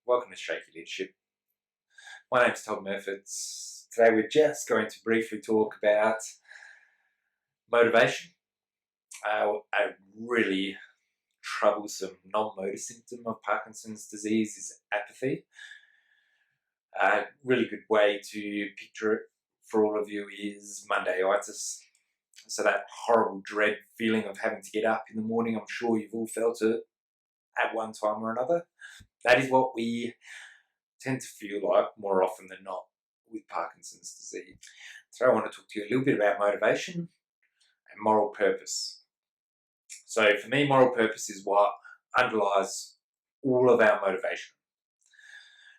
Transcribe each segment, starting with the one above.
Welcome to Shaky Leadership. My name's Tom Murphy. Today we're just going to briefly talk about motivation. A really troublesome non-motor symptom of Parkinson's disease is apathy. A really good way to picture it for all of you is Mondayitis. So that horrible dread feeling of having to get up in the morning, I'm sure you've all felt it at one time or another. That is what we tend to feel like more often than not with Parkinson's disease. So I want to talk to you a little bit about motivation and moral purpose. So for me, moral purpose is what underlies all of our motivation.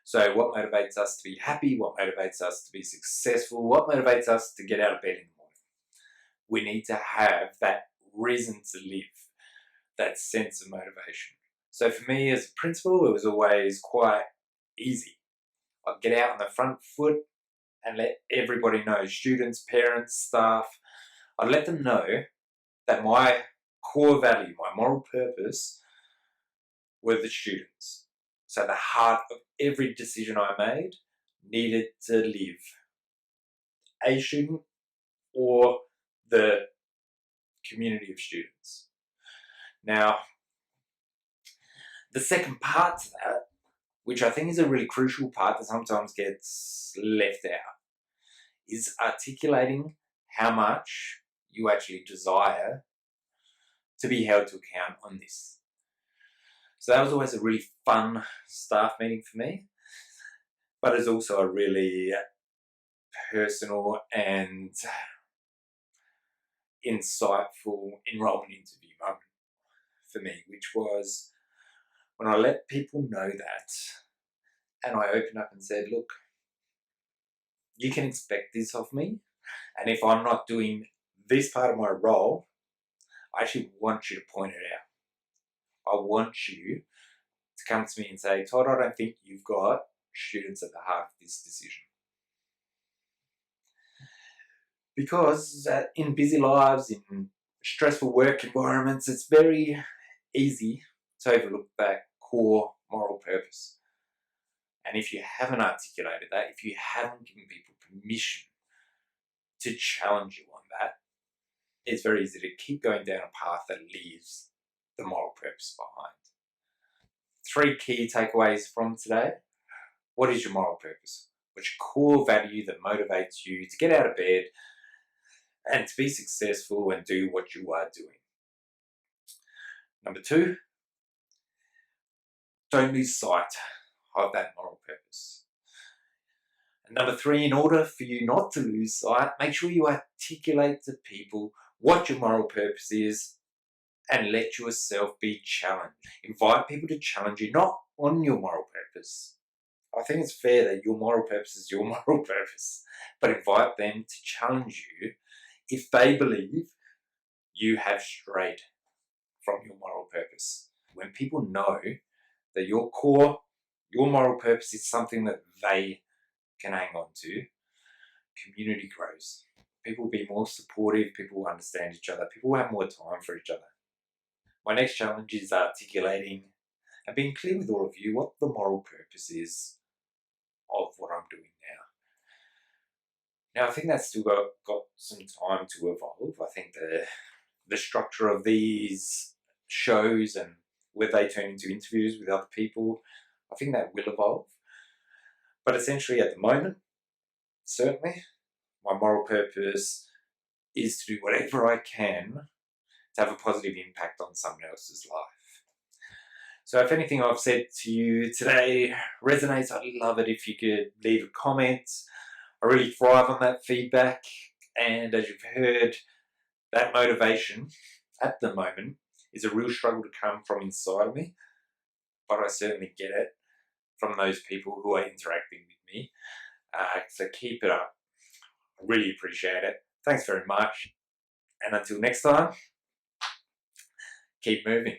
So what motivates us to be happy, what motivates us to be successful, what motivates us to get out of bed in the morning. We need to have that reason to live, that sense of motivation. So for me as a principal, it was always quite easy. I'd get out on the front foot and let everybody know, students, parents, staff, I'd let them know that my core value, my moral purpose were the students. So the heart of every decision I made needed to live a student or the community of students. Now, the second part to that, which I think is a really crucial part that sometimes gets left out, is articulating how much you actually desire to be held to account on this. So that was always a really fun staff meeting for me, but it's also a really personal and insightful enrollment interview moment for me, which was when I let people know that and I opened up and said, look, you can expect this of me, and if I'm not doing this part of my role, I actually want you to point it out. I want you to come to me and say, Todd, I don't think you've got students at the heart of this decision. Because in busy lives, in stressful work environments, it's very easy to overlook that core moral purpose. And if you haven't articulated that, if you haven't given people permission to challenge you on that, it's very easy to keep going down a path that leaves the moral purpose behind. 3 key takeaways from today. What is your moral purpose? What's your core value that motivates you to get out of bed and to be successful and do what you are doing? Number 2, don't lose sight of that moral purpose. And number 3, in order for you not to lose sight, make sure you articulate to people what your moral purpose is and let yourself be challenged. Invite people to challenge you, not on your moral purpose. I think it's fair that your moral purpose is your moral purpose, but invite them to challenge you if they believe you have strayed from your moral purpose. When people know that your moral purpose is something that they can hang on to, community grows. People will be more supportive, people will understand each other, people will have more time for each other. My next challenge is articulating and being clear with all of you what the moral purpose is of what I'm doing now. Now, I think that's still got some time to evolve. I think the structure of these shows and where they turn into interviews with other people, I think that will evolve. But essentially at the moment, certainly, my moral purpose is to do whatever I can to have a positive impact on someone else's life. So if anything I've said to you today resonates, I'd love it if you could leave a comment. I really thrive on that feedback, and as you've heard, that motivation at the moment is a real struggle to come from inside of me, but I certainly get it from those people who are interacting with me. So keep it up. I really appreciate it. Thanks very much. And until next time, keep moving.